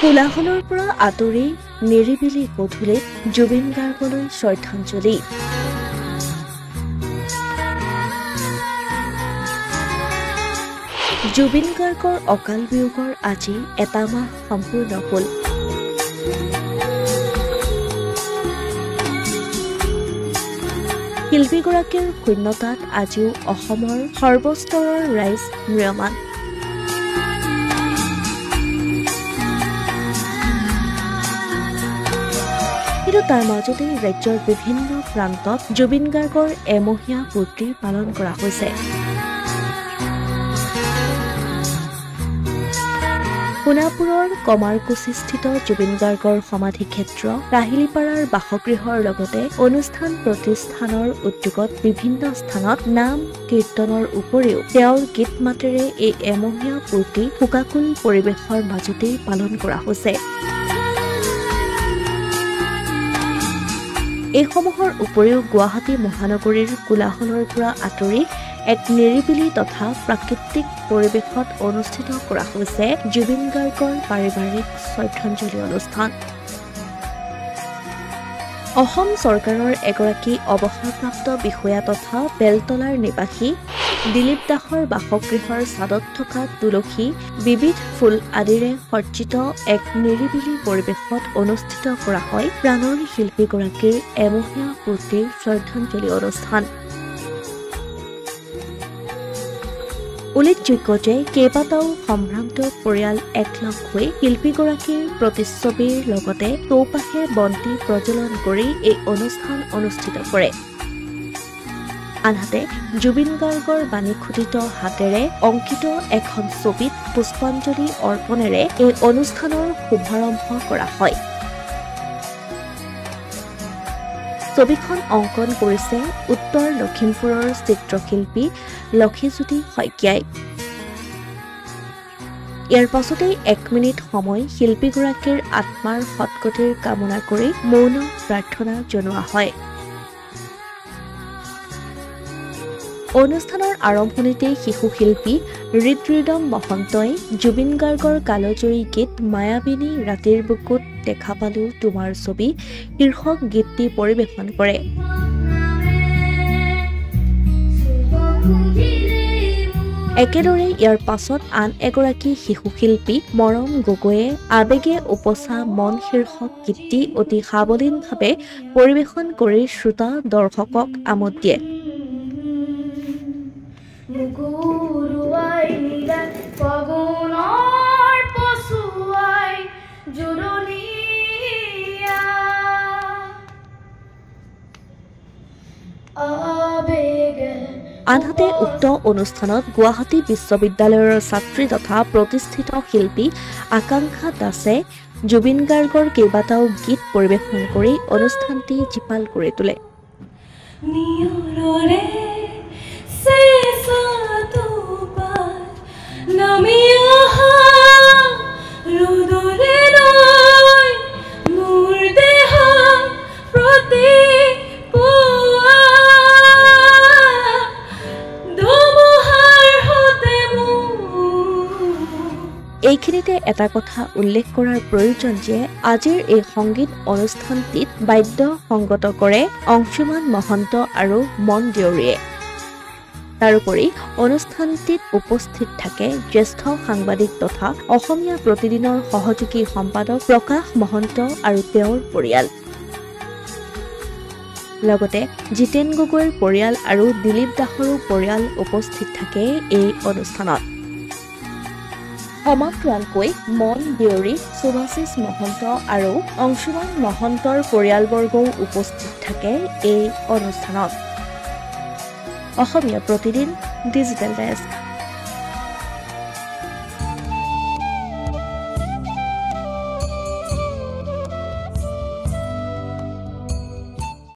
কোলাহলৰ পৰা আঁতৰি নিৰিবিলি গধূলিত জুবিন গাৰ্গলৈ শ্ৰদ্ধাঞ্জলি। জুবিন গাৰ্গৰ অকাল বিয়োগৰ আজি এটা মাহ সম্পূৰ্ণ হ'ল। শিল্পীগৰাকীৰ শূন্যতাত আজিও অসমৰ সৰ্বস্তৰৰ ৰাইজ ম্ৰিয়মান। কিন্তু তাৰ মাজতেই ৰাজ্যৰ বিভিন্ন প্ৰান্তত জুবিন গাৰ্গৰ এমহীয়া পূৰ্তি পালন কৰা হৈছে। সোণাপুৰৰ কমাৰকুছিস্থিত জুবিন গাৰ্গৰ সমাধি ক্ষেত্ৰ, কাহিলীপাৰাৰ বাসগৃহৰ লগতে অনুষ্ঠান প্ৰতিষ্ঠানৰ উদ্যোগত বিভিন্ন স্থানত নাম কীৰ্তনৰ উপৰিও তেওঁৰ গীত মাতেৰে এই এমহীয়া পূৰ্তি শোকাকুল পৰিৱেশৰ মাজতেই পালন কৰা হৈছে। এইসমূহৰ উপৰিও গুৱাহাটী মহানগৰীৰ কোলাহলৰ পৰা আঁতৰি এক নিৰিবিলি তথা প্ৰাকৃতিক পৰিৱেশত অনুষ্ঠিত কৰা হৈছে জুবিন গাৰ্গৰ পাৰিবাৰিক শ্ৰদ্ধাঞ্জলি অনুষ্ঠান। অসম চৰকাৰৰ এগৰাকী অৱসৰপ্ৰাপ্ত বিষয়া তথা বেলতলাৰ নিবাসী দিলীপ দাসৰ বাসগৃহৰ ছাদত থকা তুলসী, বিবিধ ফুল আদিৰে সজ্জিত এক নিৰিবিলি পৰিৱেশত অনুষ্ঠিত কৰা হয় প্ৰাণৰ শিল্পীগৰাকীৰ এমহীয়া পূৰ্তিৰ শ্ৰদ্ধাঞ্জলি অনুষ্ঠান। উল্লেখযোগ্য যে কেইবাটাও সম্ভ্ৰান্ত পৰিয়াল একলগ হৈ শিল্পীগৰাকীৰ প্ৰতিচ্ছবিৰ লগতে চৌপাশে বন্তি প্ৰজ্বলন কৰি এই অনুষ্ঠান অনুষ্ঠিত কৰে। আনহাতে জুবিন গাৰ্গৰ বাণীখোদিত হাতেৰে অংকিত এখন ছবিত পুষ্পাঞ্জলি অৰ্পণেৰে এই অনুষ্ঠানৰ শুভাৰম্ভ কৰা হয়। ছবিখন অংকন কৰিছে উত্তৰ লখিমপুৰৰ চিত্ৰশিল্পী লক্ষীজ্যোতি শইকীয়াই। ইয়াৰ পাছতেই 1 মিনিট সময় শিল্পীগৰাকীৰ আত্মাৰ সৎগতিৰ কামনা কৰি মৌন প্ৰাৰ্থনা জনোৱা হয়। অনুষ্ঠানৰ আৰম্ভণিতেই শিশু শিল্পী হৃদয়ম মহন্তই জুবিন গাৰ্গৰ কালজয়ী গীত মায়াবিনী ৰাতিৰ বুকুত দেখা পালো তোমাৰ ছবি শীৰ্ষক গীতটি পৰিৱেশন কৰে। একেদৰে ইয়াৰ পাছত আন এগৰাকী শিশু শিল্পী মৰম গগৈয়ে আবেগে উপচা মন শীৰ্ষক গীতটি অতি সাৱলীনভাৱে পৰিৱেশন কৰি শ্ৰোতা দৰ্শকক আমোদ দিয়ে। আনহাতে উক্ত অনুষ্ঠানত গুৱাহাটী বিশ্ববিদ্যালয়ৰ ছাত্ৰী তথা প্ৰতিষ্ঠিত শিল্পী আকাংক্ষা দাসে জুবিন গাৰ্গৰ কেইবাটাও গীত পৰিৱেশন কৰি অনুষ্ঠানটি জীপাল কৰি তোলে। এইখিনিতে এটা কথা উল্লেখ কৰাৰ প্ৰয়োজন যে আজিৰ এই সংগীত অনুষ্ঠানটিত বাদ্য সংগত কৰে অংশুমান মহন্ত আৰু মন দেউৰীয়ে। তাৰোপৰি অনুষ্ঠানটিত উপস্থিত থাকে জ্যেষ্ঠ সাংবাদিক তথা অসমীয়া প্ৰতিদিনৰ সহযোগী সম্পাদক প্ৰকাশ মহন্ত আৰু তেওঁৰ পৰিয়াল। লগতে জিতেন গগৈৰ পৰিয়াল আৰু দিলীপ দাসৰো পৰিয়াল উপস্থিত থাকে এই অনুষ্ঠানত। সমান্তৰালকৈ মন দেউৰী, সুভাশিষ মহন্ত আৰু অংশুমান মহন্তৰ পৰিয়ালবৰ্গও উপস্থিত থাকে এই অনুষ্ঠানত। Asomiya Pratidin digital desk.